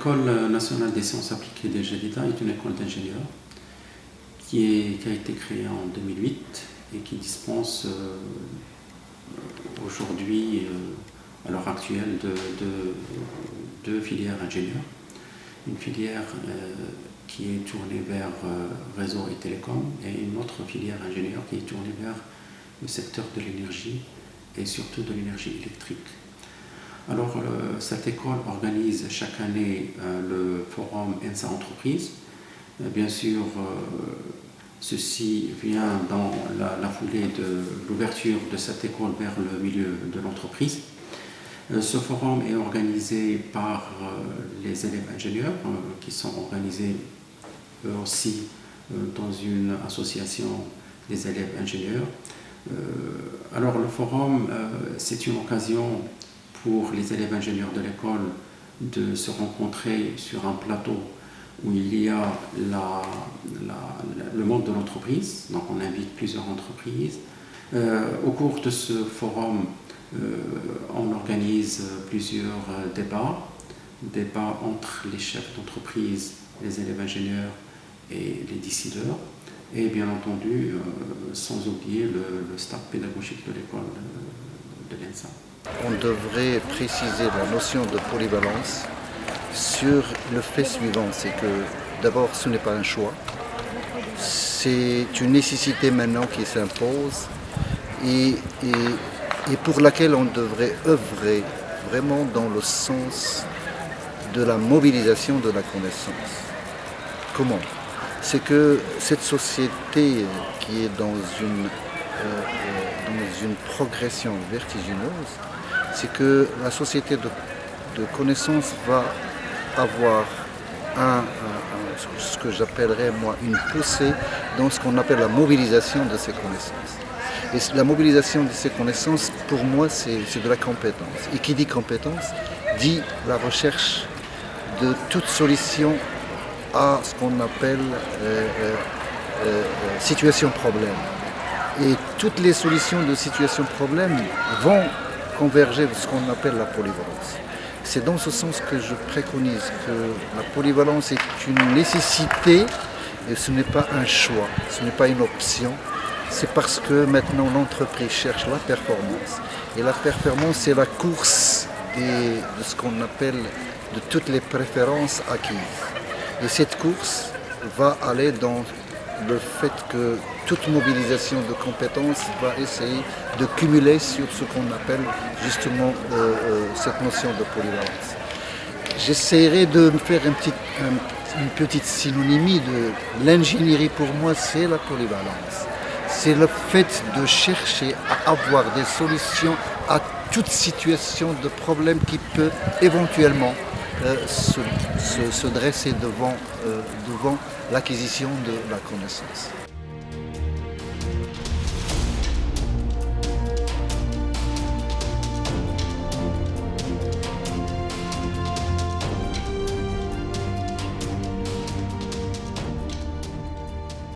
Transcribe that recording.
L'École nationale des sciences appliquées de Jadida est une école d'ingénieurs qui a été créée en 2008 et qui dispense aujourd'hui, à l'heure actuelle, deux filières ingénieurs. Une filière qui est tournée vers réseau et télécom et une autre filière ingénieur qui est tournée vers le secteur de l'énergie et surtout de l'énergie électrique. Alors, cette école organise chaque année le forum ENSA Entreprise. Bien sûr, ceci vient dans la foulée de l'ouverture de cette école vers le milieu de l'entreprise. Ce forum est organisé par les élèves ingénieurs qui sont organisés eux aussi dans une association des élèves ingénieurs. Alors, le forum, c'est une occasion pour les élèves ingénieurs de l'école de se rencontrer sur un plateau où il y a le monde de l'entreprise. Donc on invite plusieurs entreprises. Au cours de ce forum, on organise plusieurs débats entre les chefs d'entreprise, les élèves ingénieurs et les décideurs. Et bien entendu, sans oublier le staff pédagogique de l'école de l'ENSA. On devrait préciser la notion de polyvalence sur le fait suivant, c'est que d'abord ce n'est pas un choix, c'est une nécessité maintenant qui s'impose et pour laquelle on devrait œuvrer vraiment dans le sens de la mobilisation de la connaissance. Comment ? C'est que cette société qui est dans une progression vertigineuse, c'est que la société de connaissance va avoir ce que j'appellerais moi une poussée dans ce qu'on appelle la mobilisation de ces connaissances. Et la mobilisation de ces connaissances, pour moi, c'est de la compétence. Et qui dit compétence, dit la recherche de toute solution à ce qu'on appelle situation-problème. Et toutes les solutions de situation-problème vont converger vers ce qu'on appelle la polyvalence. C'est dans ce sens que je préconise que la polyvalence est une nécessité et ce n'est pas un choix, ce n'est pas une option. C'est parce que maintenant l'entreprise cherche la performance. Et la performance, c'est la course de ce qu'on appelle de toutes les préférences acquises. Et cette course va aller dans le fait que toute mobilisation de compétences va essayer de cumuler sur ce qu'on appelle justement cette notion de polyvalence. J'essaierai de me faire une petite synonymie de l'ingénierie. Pour moi, c'est la polyvalence. C'est le fait de chercher à avoir des solutions à toute situation de problème qui peut éventuellement se dresser devant l'acquisition de la connaissance.